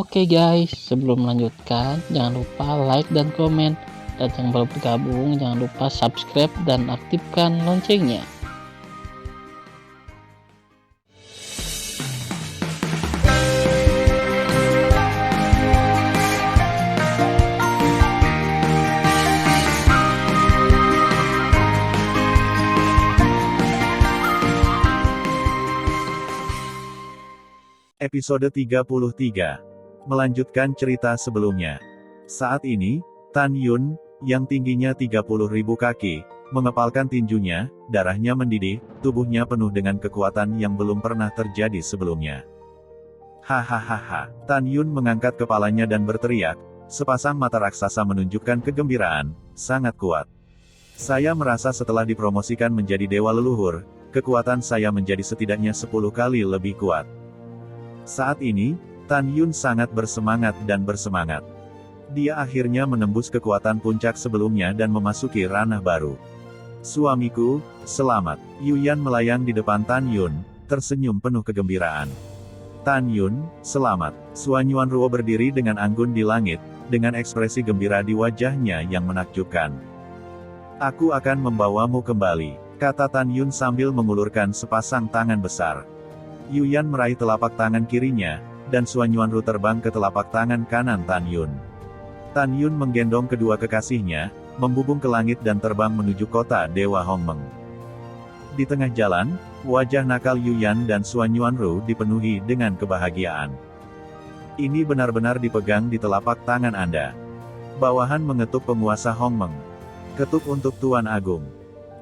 Oke guys, sebelum melanjutkan, jangan lupa like dan komen. Dan yang baru bergabung, jangan lupa subscribe dan aktifkan loncengnya. Episode 33. Melanjutkan cerita sebelumnya. Saat ini, Tan Yun, yang tingginya 30.000 kaki, mengepalkan tinjunya, darahnya mendidih, tubuhnya penuh dengan kekuatan yang belum pernah terjadi sebelumnya. Hahaha. Tan Yun mengangkat kepalanya dan berteriak, sepasang mata raksasa menunjukkan kegembiraan, sangat kuat. Saya merasa setelah dipromosikan menjadi dewa leluhur, kekuatan saya menjadi setidaknya 10 kali lebih kuat. Saat ini, Tan Yun sangat bersemangat dan bersemangat. Dia akhirnya menembus kekuatan puncak sebelumnya dan memasuki ranah baru. Suamiku, selamat. Yuyan melayang di depan Tan Yun, tersenyum penuh kegembiraan. Tan Yun, selamat. Suan Yuanruo berdiri dengan anggun di langit, dengan ekspresi gembira di wajahnya yang menakjubkan. Aku akan membawamu kembali, kata Tan Yun sambil mengulurkan sepasang tangan besar. Yuyan meraih telapak tangan kirinya, dan Suan Yuanru terbang ke telapak tangan kanan Tan Yun. Tan Yun menggendong kedua kekasihnya, membubung ke langit dan terbang menuju kota Dewa Hongmeng. Di tengah jalan, wajah nakal Yuyan dan Suan Yuanru dipenuhi dengan kebahagiaan. Ini benar-benar dipegang di telapak tangan Anda. Bawahan mengetuk penguasa Hongmeng. Ketuk untuk Tuan Agung.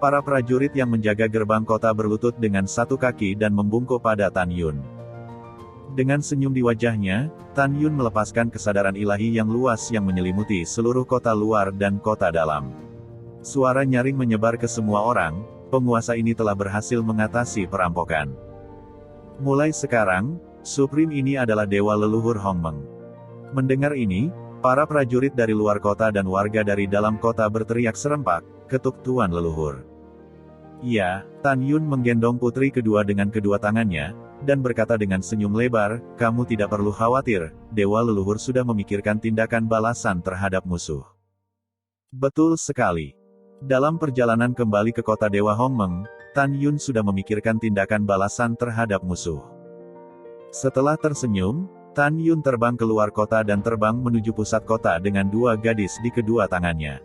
Para prajurit yang menjaga gerbang kota berlutut dengan satu kaki dan membungkuk pada Tan Yun. Dengan senyum di wajahnya, Tan Yun melepaskan kesadaran ilahi yang luas yang menyelimuti seluruh kota luar dan kota dalam. Suara nyaring menyebar ke semua orang, penguasa ini telah berhasil mengatasi perampokan. Mulai sekarang, Supreme ini adalah dewa leluhur Hongmeng. Mendengar ini, para prajurit dari luar kota dan warga dari dalam kota berteriak serempak, ketuk Tuan Leluhur. Ya, Tan Yun menggendong putri kedua dengan kedua tangannya, dan berkata dengan senyum lebar, kamu tidak perlu khawatir, Dewa Leluhur sudah memikirkan tindakan balasan terhadap musuh. Betul sekali. Dalam perjalanan kembali ke kota Dewa Hongmeng, Tan Yun sudah memikirkan tindakan balasan terhadap musuh. Setelah tersenyum, Tan Yun terbang keluar kota dan terbang menuju pusat kota dengan dua gadis di kedua tangannya.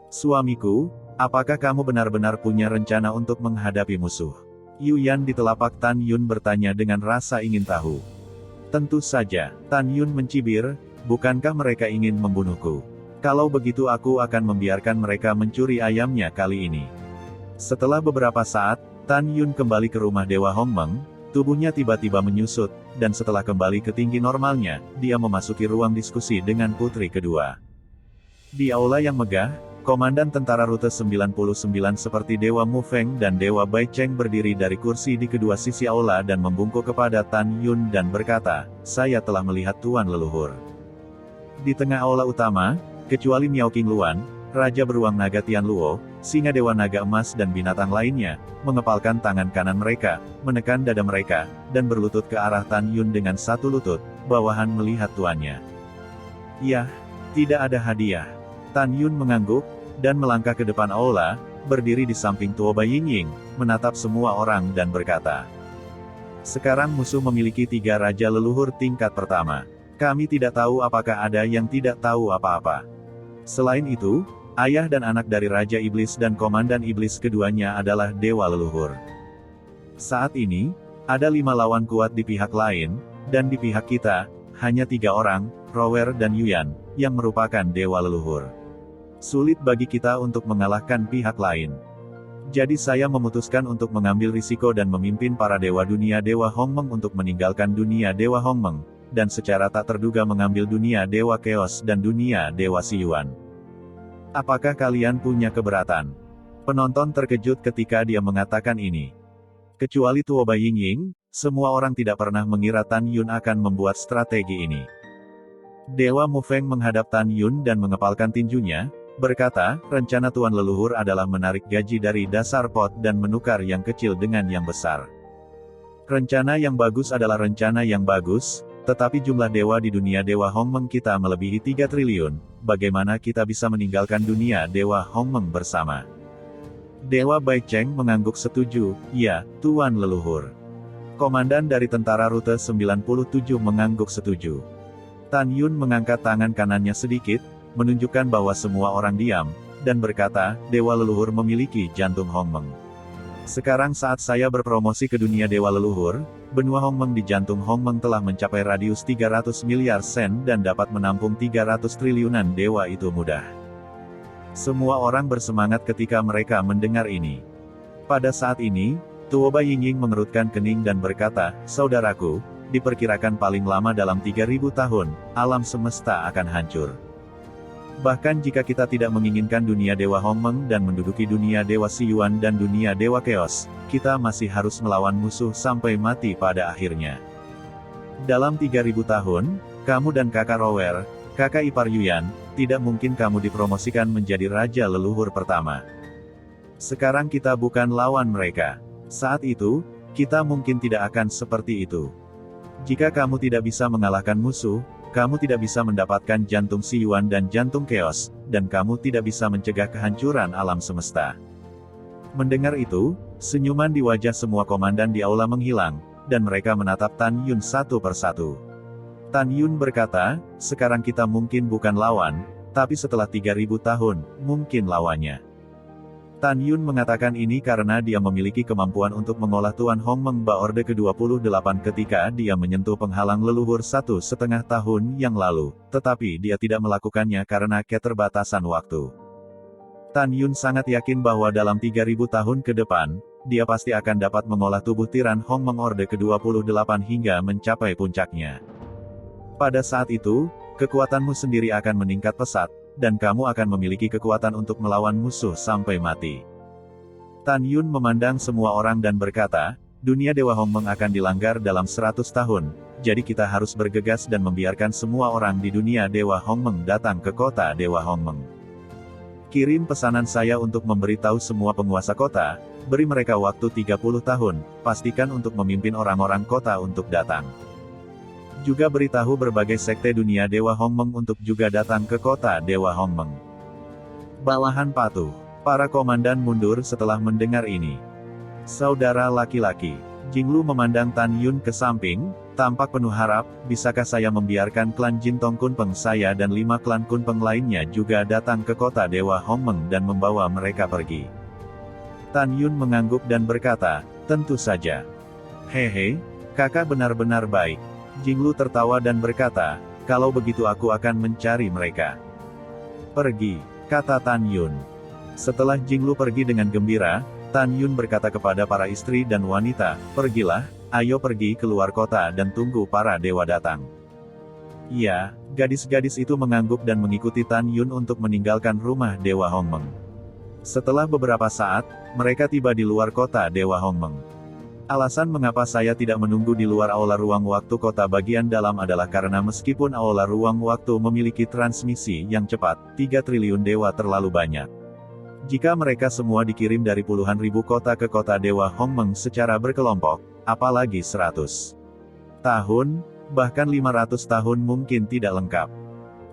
Suamiku, apakah kamu benar-benar punya rencana untuk menghadapi musuh? Yuyan di telapak Tan Yun bertanya dengan rasa ingin tahu. Tentu saja, Tan Yun mencibir, bukankah mereka ingin membunuhku? Kalau begitu aku akan membiarkan mereka mencuri ayamnya kali ini. Setelah beberapa saat, Tan Yun kembali ke rumah Dewa Hongmeng, tubuhnya tiba-tiba menyusut, dan setelah kembali ke tinggi normalnya, dia memasuki ruang diskusi dengan putri kedua. Di aula yang megah, Komandan Tentara Rute 99 seperti Dewa Mu Feng dan Dewa Bai Cheng berdiri dari kursi di kedua sisi aula dan membungkuk kepada Tan Yun dan berkata, saya telah melihat Tuan Leluhur. Di tengah aula utama, kecuali Miao King Luan, Raja Beruang Naga Tian Luo, Singa Dewa Naga Emas dan binatang lainnya, mengepalkan tangan kanan mereka, menekan dada mereka, dan berlutut ke arah Tan Yun dengan satu lutut, bawahan melihat tuannya. Yah, tidak ada hadiah. Tan Yun mengangguk, dan melangkah ke depan aula, berdiri di samping Tuo Bai Yingying, menatap semua orang dan berkata, sekarang musuh memiliki 3 raja leluhur tingkat pertama. Kami tidak tahu apakah ada yang tidak tahu apa-apa. Selain itu, ayah dan anak dari Raja Iblis dan Komandan Iblis keduanya adalah dewa leluhur. Saat ini, ada 5 lawan kuat di pihak lain, dan di pihak kita, hanya 3 orang, Rower dan Yuyan, yang merupakan dewa leluhur. Sulit bagi kita untuk mengalahkan pihak lain. Jadi saya memutuskan untuk mengambil risiko dan memimpin para dewa dunia Dewa Hongmeng untuk meninggalkan dunia Dewa Hongmeng, dan secara tak terduga mengambil dunia Dewa Chaos dan dunia Dewa Siyuan. Apakah kalian punya keberatan? Penonton terkejut ketika dia mengatakan ini. Kecuali Tuo Bai Yingying, semua orang tidak pernah mengira Tan Yun akan membuat strategi ini. Dewa Mu Feng menghadap Tan Yun dan mengepalkan tinjunya, berkata, rencana Tuan Leluhur adalah menarik gaji dari dasar pot dan menukar yang kecil dengan yang besar. Rencana yang bagus adalah rencana yang bagus, Tetapi jumlah dewa di dunia Dewa Hongmeng kita melebihi 3 triliun, bagaimana kita bisa meninggalkan dunia Dewa Hongmeng bersama? Dewa Bai Cheng mengangguk setuju, ya, Tuan Leluhur. Komandan dari tentara rute 97 mengangguk setuju. Tan Yun mengangkat tangan kanannya sedikit, menunjukkan bahwa semua orang diam, dan berkata, Dewa Leluhur memiliki jantung Hongmeng. Sekarang saat saya berpromosi ke dunia Dewa Leluhur, benua Hongmeng di jantung Hongmeng telah mencapai radius 300 miliar sen dan dapat menampung 300 triliunan dewa itu mudah. Semua orang bersemangat ketika mereka mendengar ini. Pada saat ini, Tuo Bai Yingying mengerutkan kening dan berkata, saudaraku, diperkirakan paling lama dalam 3000 tahun, alam semesta akan hancur. Bahkan jika kita tidak menginginkan dunia Dewa Hongmeng dan menduduki dunia Dewa Siyuan dan dunia Dewa Chaos, kita masih harus melawan musuh sampai mati pada akhirnya. Dalam 3000 tahun, kamu dan kakak Rower, kakak ipar Yuyan, tidak mungkin kamu dipromosikan menjadi Raja Leluhur pertama. Sekarang kita bukan lawan mereka. Saat itu, kita mungkin tidak akan seperti itu. Jika kamu tidak bisa mengalahkan musuh, kamu tidak bisa mendapatkan jantung Siyuan dan jantung Chaos, dan kamu tidak bisa mencegah kehancuran alam semesta. Mendengar itu, senyuman di wajah semua komandan di aula menghilang, dan mereka menatap Tan Yun satu persatu. Tan Yun berkata, sekarang kita mungkin bukan lawan, tapi setelah 3000 tahun, mungkin lawannya. Tan Yun mengatakan ini karena dia memiliki kemampuan untuk mengolah Tuan Hongmeng Ba Orde ke-28 ketika dia menyentuh penghalang leluhur 1,5 tahun yang lalu, tetapi dia tidak melakukannya karena keterbatasan waktu. Tan Yun sangat yakin bahwa dalam 3000 tahun ke depan, dia pasti akan dapat mengolah tubuh tiran Hongmeng Orde ke-28 hingga mencapai puncaknya. Pada saat itu, kekuatanmu sendiri akan meningkat pesat, dan kamu akan memiliki kekuatan untuk melawan musuh sampai mati. Tan Yun memandang semua orang dan berkata, dunia Dewa Hongmeng akan dilanggar dalam 100 tahun, jadi kita harus bergegas dan membiarkan semua orang di dunia Dewa Hongmeng datang ke kota Dewa Hongmeng. Kirim pesanan saya untuk memberitahu semua penguasa kota, beri mereka waktu 30 tahun, pastikan untuk memimpin orang-orang kota untuk datang. Juga beritahu berbagai sekte dunia Dewa Hongmeng untuk juga datang ke kota Dewa Hongmeng. Bawahan patuh. Para komandan mundur setelah mendengar ini. Saudara laki-laki, Jinglu memandang Tan Yun ke samping, tampak penuh harap, bisakah saya membiarkan klan Jintong Kunpeng saya dan 5 klan Kunpeng lainnya juga datang ke kota Dewa Hongmeng dan membawa mereka pergi. Tan Yun mengangguk dan berkata, tentu saja. Hehe, kakak benar-benar baik. Jinglu tertawa dan berkata, kalau begitu aku akan mencari mereka. Pergi, kata Tan Yun. Setelah Jinglu pergi dengan gembira, Tan Yun berkata kepada para istri dan wanita, pergilah, ayo pergi keluar kota dan tunggu para dewa datang. Ya, gadis-gadis itu mengangguk dan mengikuti Tan Yun untuk meninggalkan rumah Dewa Hongmeng. Setelah beberapa saat, mereka tiba di luar kota Dewa Hongmeng. Alasan mengapa saya tidak menunggu di luar aula ruang waktu kota bagian dalam adalah karena meskipun aula ruang waktu memiliki transmisi yang cepat, 3 triliun dewa terlalu banyak. Jika mereka semua dikirim dari puluhan ribu kota ke kota Dewa Hongmeng secara berkelompok, apalagi 100 tahun, bahkan 500 tahun mungkin tidak lengkap.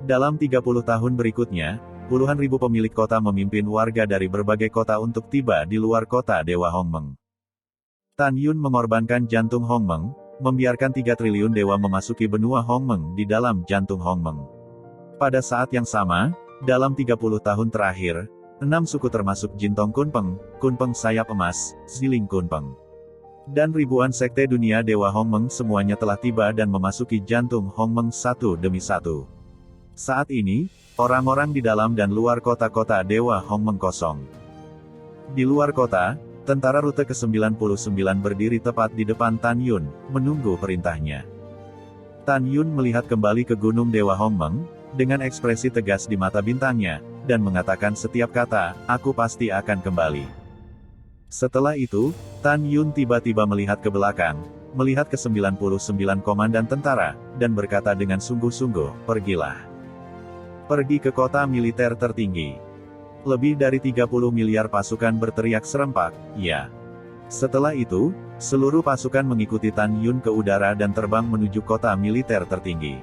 Dalam 30 tahun berikutnya, puluhan ribu pemilik kota memimpin warga dari berbagai kota untuk tiba di luar kota Dewa Hongmeng. Tan Yun mengorbankan jantung Hongmeng, membiarkan 3 triliun dewa memasuki benua Hongmeng di dalam jantung Hongmeng. Pada saat yang sama, dalam 30 tahun terakhir, 6 suku termasuk Jintong Kunpeng, Kunpeng Sayap Emas, Ziling Kunpeng, dan ribuan sekte dunia Dewa Hongmeng semuanya telah tiba dan memasuki jantung Hongmeng satu demi satu. Saat ini, orang-orang di dalam dan luar kota-kota Dewa Hongmeng kosong. Di luar kota, tentara rute ke-99 berdiri tepat di depan Tan Yun, menunggu perintahnya. Tan Yun melihat kembali ke Gunung Dewa Hongmeng, dengan ekspresi tegas di mata bintangnya, dan mengatakan setiap kata, aku pasti akan kembali. Setelah itu, Tan Yun tiba-tiba melihat ke belakang, melihat ke 99 komandan tentara, dan berkata dengan sungguh-sungguh, pergilah. Pergi ke kota militer tertinggi. Lebih dari 30 miliar pasukan berteriak serempak, ya. Setelah itu, seluruh pasukan mengikuti Tan Yun ke udara dan terbang menuju kota militer tertinggi.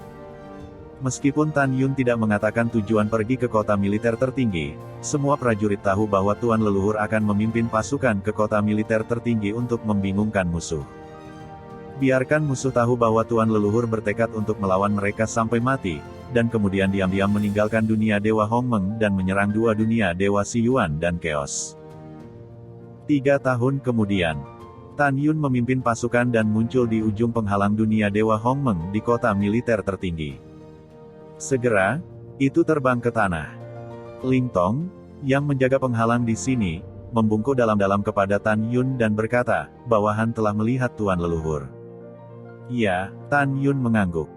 Meskipun Tan Yun tidak mengatakan tujuan pergi ke kota militer tertinggi, semua prajurit tahu bahwa Tuan Leluhur akan memimpin pasukan ke kota militer tertinggi untuk membingungkan musuh. Biarkan musuh tahu bahwa Tuan Leluhur bertekad untuk melawan mereka sampai mati, dan kemudian diam-diam meninggalkan dunia Dewa Hongmeng dan menyerang dua dunia Dewa Si Yuan dan Chaos. 3 tahun kemudian, Tan Yun memimpin pasukan dan muncul di ujung penghalang dunia Dewa Hongmeng di kota militer tertinggi. Segera, itu terbang ke tanah. Ling Tong, yang menjaga penghalang di sini, membungkuk dalam-dalam kepada Tan Yun dan berkata, bawahan telah melihat Tuan Leluhur. Ya, Tan Yun mengangguk.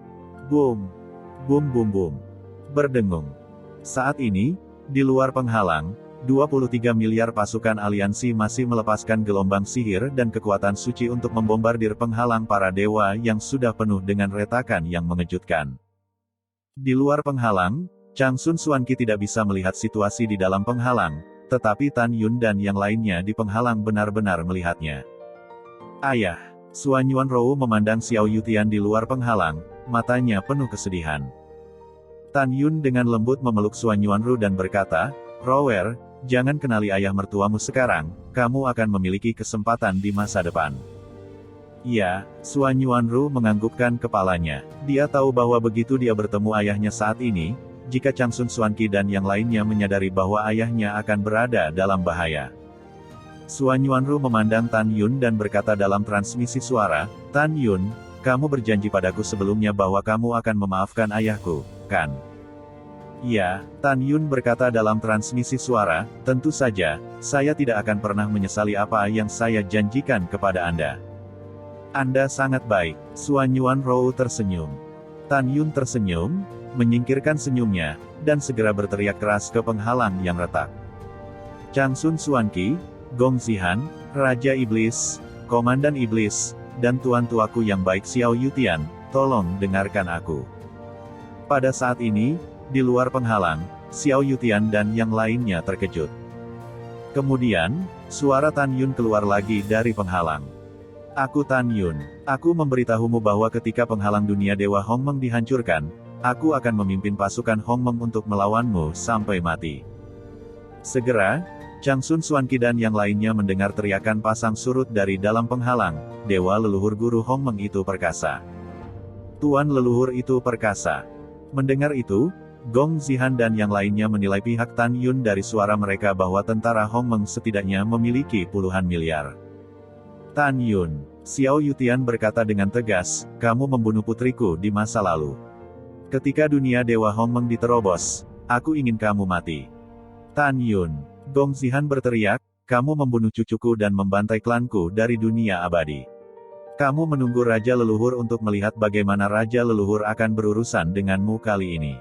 Boom, boom boom boom. Berdengung. Saat ini, di luar penghalang, 23 miliar pasukan aliansi masih melepaskan gelombang sihir dan kekuatan suci untuk membombardir penghalang para dewa yang sudah penuh dengan retakan yang mengejutkan. Di luar penghalang, Changsun Xuanqi tidak bisa melihat situasi di dalam penghalang, tetapi Tan Yun dan yang lainnya di penghalang benar-benar melihatnya. Ayah, Xuan Yuanrou memandang Xiao Yutian di luar penghalang, matanya penuh kesedihan. Tan Yun dengan lembut memeluk Xuan Yuanrou dan berkata, Rower, jangan kenali ayah mertuamu sekarang, kamu akan memiliki kesempatan di masa depan. Ya, Xuan Yuanrou menganggukkan kepalanya. Dia tahu bahwa begitu dia bertemu ayahnya saat ini, jika Changsun Xuanqi dan yang lainnya menyadari bahwa ayahnya akan berada dalam bahaya. Xuan Yuanrou memandang Tan Yun dan berkata dalam transmisi suara, Tan Yun, kamu berjanji padaku sebelumnya bahwa kamu akan memaafkan ayahku, kan? Ya, Tan Yun berkata dalam transmisi suara, tentu saja, saya tidak akan pernah menyesali apa yang saya janjikan kepada Anda. Anda sangat baik. Xuan Yuanrou tersenyum. Tan Yun tersenyum, menyingkirkan senyumnya, dan segera berteriak keras ke penghalang yang retak. Changsun Xuanqi, Gong Zihan, Raja Iblis, Komandan Iblis, dan Tuan tuaku yang baik Xiao Yutian, tolong dengarkan aku. Pada saat ini, di luar penghalang, Xiao Yutian dan yang lainnya terkejut. Kemudian, suara Tan Yun keluar lagi dari penghalang. Aku Tan Yun. Aku memberitahumu bahwa ketika penghalang dunia Dewa Hongmeng dihancurkan, aku akan memimpin pasukan Hongmeng untuk melawanmu sampai mati. Segera, Changsun Xuanqi dan yang lainnya mendengar teriakan pasang surut dari dalam penghalang, Dewa Leluhur Guru Hongmeng itu perkasa. Tuan Leluhur itu perkasa. Mendengar itu, Gong Zihan dan yang lainnya menilai pihak Tan Yun dari suara mereka bahwa tentara Hongmeng setidaknya memiliki puluhan miliar. Tan Yun, Xiao Yutian berkata dengan tegas, kamu membunuh putriku di masa lalu. Ketika dunia Dewa Hongmeng diterobos, aku ingin kamu mati. Tan Yun, Gong Zihan berteriak, kamu membunuh cucuku dan membantai klanku dari dunia abadi. Kamu menunggu Raja Leluhur untuk melihat bagaimana Raja Leluhur akan berurusan denganmu kali ini.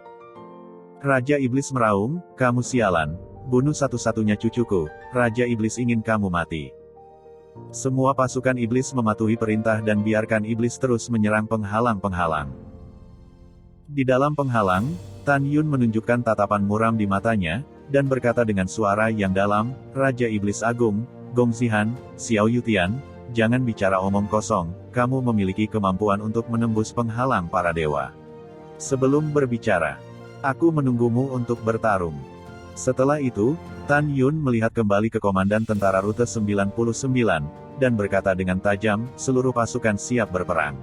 Raja Iblis meraung, kamu sialan, bunuh satu-satunya cucuku, Raja Iblis ingin kamu mati. Semua pasukan iblis mematuhi perintah dan biarkan iblis terus menyerang penghalang-penghalang. Di dalam penghalang, Tan Yun menunjukkan tatapan muram di matanya, dan berkata dengan suara yang dalam, Raja Iblis Agung, Gong Zihan, Xiao Yutian, jangan bicara omong kosong, kamu memiliki kemampuan untuk menembus penghalang para dewa. Sebelum berbicara, aku menunggumu untuk bertarung. Setelah itu, Tan Yun melihat kembali ke Komandan Tentara Rute 99, dan berkata dengan tajam, seluruh pasukan siap berperang.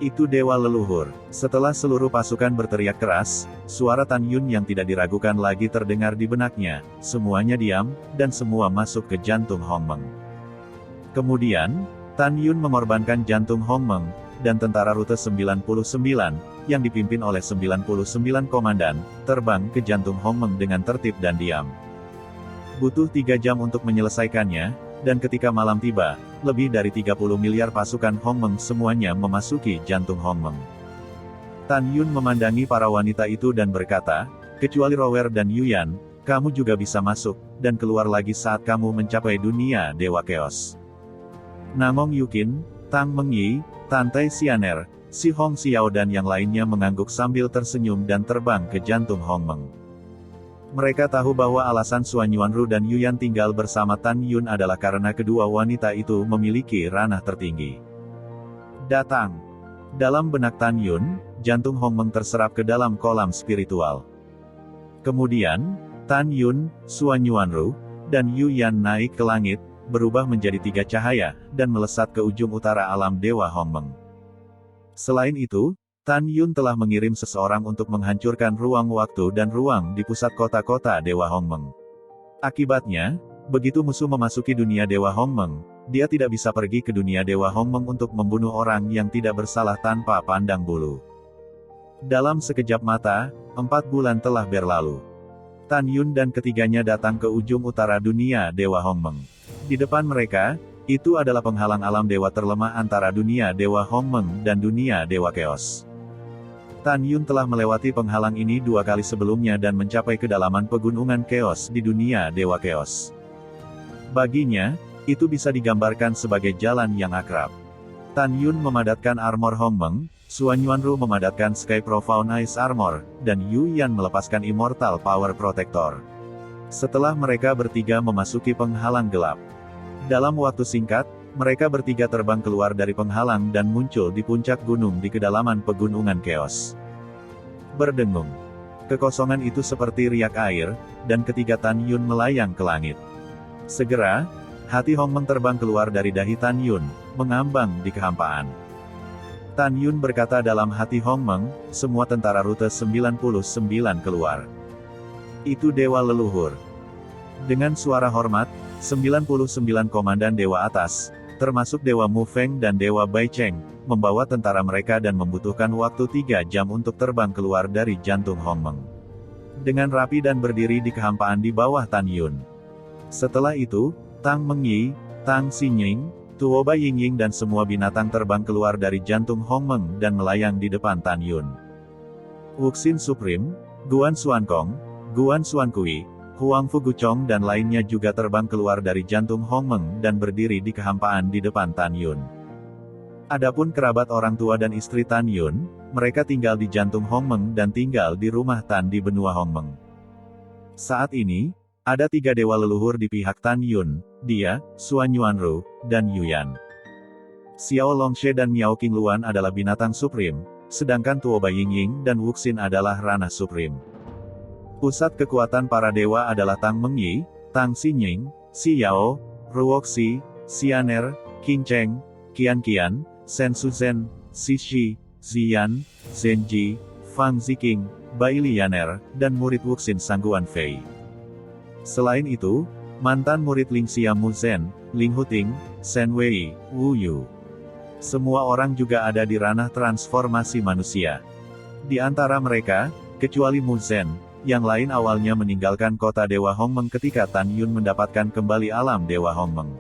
Itu Dewa Leluhur. Setelah seluruh pasukan berteriak keras, suara Tan Yun yang tidak diragukan lagi terdengar di benaknya, semuanya diam, dan semua masuk ke jantung Hongmeng. Kemudian, Tan Yun mengorbankan jantung Hongmeng, dan Tentara Rute 99, yang dipimpin oleh 99 komandan, terbang ke jantung Hongmeng dengan tertib dan diam. Butuh 3 jam untuk menyelesaikannya, dan ketika malam tiba, lebih dari 30 miliar pasukan Hongmeng semuanya memasuki jantung Hongmeng. Tan Yun memandangi para wanita itu dan berkata, kecuali Rower dan Yuyan, kamu juga bisa masuk, dan keluar lagi saat kamu mencapai dunia Dewa Chaos. Namong Yukin, Tang Mengyi, Tantai Xianer, Si Hong Xiao dan yang lainnya mengangguk sambil tersenyum dan terbang ke jantung Hongmeng. Mereka tahu bahwa alasan Suan Yuanru dan Yuyan tinggal bersama Tan Yun adalah karena kedua wanita itu memiliki ranah tertinggi. Datang. Dalam benak Tan Yun, jantung Hong Meng terserap ke dalam kolam spiritual. Kemudian, Tan Yun, Suan Yuanru, dan Yuyan naik ke langit, berubah menjadi 3 cahaya, dan melesat ke ujung utara alam Dewa Hong Meng. Selain itu, Tan Yun telah mengirim seseorang untuk menghancurkan ruang waktu dan ruang di pusat kota-kota Dewa Hong Meng. Akibatnya, begitu musuh memasuki dunia Dewa Hong Meng, dia tidak bisa pergi ke dunia Dewa Hong Meng untuk membunuh orang yang tidak bersalah tanpa pandang bulu. Dalam sekejap mata, 4 bulan telah berlalu. Tan Yun dan ketiganya datang ke ujung utara dunia Dewa Hong Meng. Di depan mereka, itu adalah penghalang alam dewa terlemah antara dunia Dewa Hong Meng dan dunia Dewa Chaos. Tan Yun telah melewati penghalang ini 2 kali sebelumnya dan mencapai kedalaman pegunungan Chaos di dunia Dewa Chaos. Baginya, itu bisa digambarkan sebagai jalan yang akrab. Tan Yun memadatkan armor Hong Meng, Suan Yuanru memadatkan Sky Profound Ice Armor, dan Yuyan melepaskan Immortal Power Protector. Setelah mereka bertiga memasuki penghalang gelap. Dalam waktu singkat, mereka bertiga terbang keluar dari penghalang dan muncul di puncak gunung di kedalaman pegunungan Chaos. Berdengung. Kekosongan itu seperti riak air, dan ketiga Tan Yun melayang ke langit. Segera, hati Hong Meng terbang keluar dari dahi Tan Yun, mengambang di kehampaan. Tan Yun berkata dalam hati Hong Meng, semua tentara rute 99 keluar. Itu dewa leluhur. Dengan suara hormat, 99 komandan dewa atas, termasuk Dewa Mu Feng dan Dewa Bai Cheng, membawa tentara mereka dan membutuhkan waktu 3 jam untuk terbang keluar dari jantung Hong Meng. Dengan rapi dan berdiri di kehampaan di bawah Tan Yun. Setelah itu, Tang Mengyi, Tang Xinying, Tuo Bai Yingying dan semua binatang terbang keluar dari jantung Hong Meng dan melayang di depan Tan Yun. Wuxin Supreme, Guan Xuankong, Guan Xuankui, Huang Fuguchong dan lainnya juga terbang keluar dari jantung Hong Meng dan berdiri di kehampaan di depan Tan Yun. Adapun kerabat orang tua dan istri Tan Yun, mereka tinggal di jantung Hong Meng dan tinggal di rumah Tan di benua Hong Meng. Saat ini, ada 3 dewa leluhur di pihak Tan Yun, dia, Suan Yuanru, dan Yuyan. Xiao Longshe dan Miao Qingluan adalah binatang supreme, sedangkan Tuo Bai Yingying dan Wuxin adalah ranah supreme. Pusat kekuatan para dewa adalah Tang Mengyi, Tang Xinying, Xi Yao, Ruoxi, Xianer, Qing Cheng, Qian Qian, Shen Suzhen, Xi Shi, Ziyan, Zenji, Fang Ziqing, Bai Lianer, dan murid Wuxin Sangguan Fei. Selain itu, mantan murid Ling Xia Mu Zhen, Ling Huting, Shen Wei, Wu Yu. Semua orang juga ada di ranah transformasi manusia. Di antara mereka, kecuali Mu Zhen, yang lain awalnya meninggalkan kota Dewa Hong Meng ketika Tan Yun mendapatkan kembali alam Dewa Hong Meng.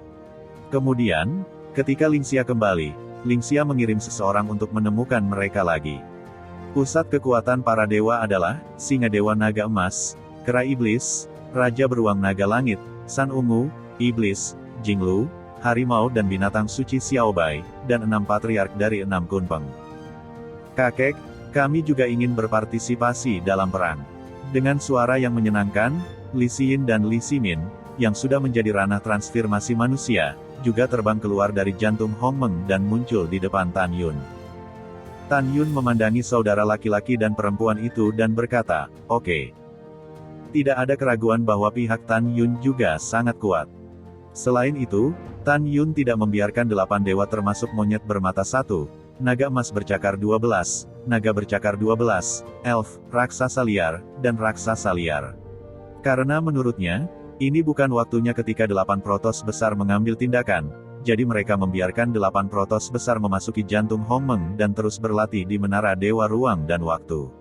Kemudian, ketika Ling Xia kembali, Ling Xia mengirim seseorang untuk menemukan mereka lagi. Pusat kekuatan para dewa adalah, Singa Dewa Naga Emas, Kera Iblis, Raja Beruang Naga Langit, San Ungu, Iblis, Jinglu, Harimau dan binatang suci Xiaobai, dan 6 patriark dari 6 kunpeng. Kakek, kami juga ingin berpartisipasi dalam perang. Dengan suara yang menyenangkan, Li Xiyin dan Li Ximin, yang sudah menjadi ranah transformasi manusia, juga terbang keluar dari jantung Hong Meng dan muncul di depan Tan Yun. Tan Yun memandangi saudara laki-laki dan perempuan itu dan berkata, "Oke." Tidak ada keraguan bahwa pihak Tan Yun juga sangat kuat. Selain itu, Tan Yun tidak membiarkan 8 dewa termasuk monyet bermata 1, naga emas bercakar 12, naga bercakar 12, elf, raksasa liar, dan raksasa liar. Karena menurutnya, ini bukan waktunya ketika 8 protos besar mengambil tindakan, jadi mereka membiarkan 8 protos besar memasuki jantung Hong Meng dan terus berlatih di menara Dewa Ruang dan Waktu.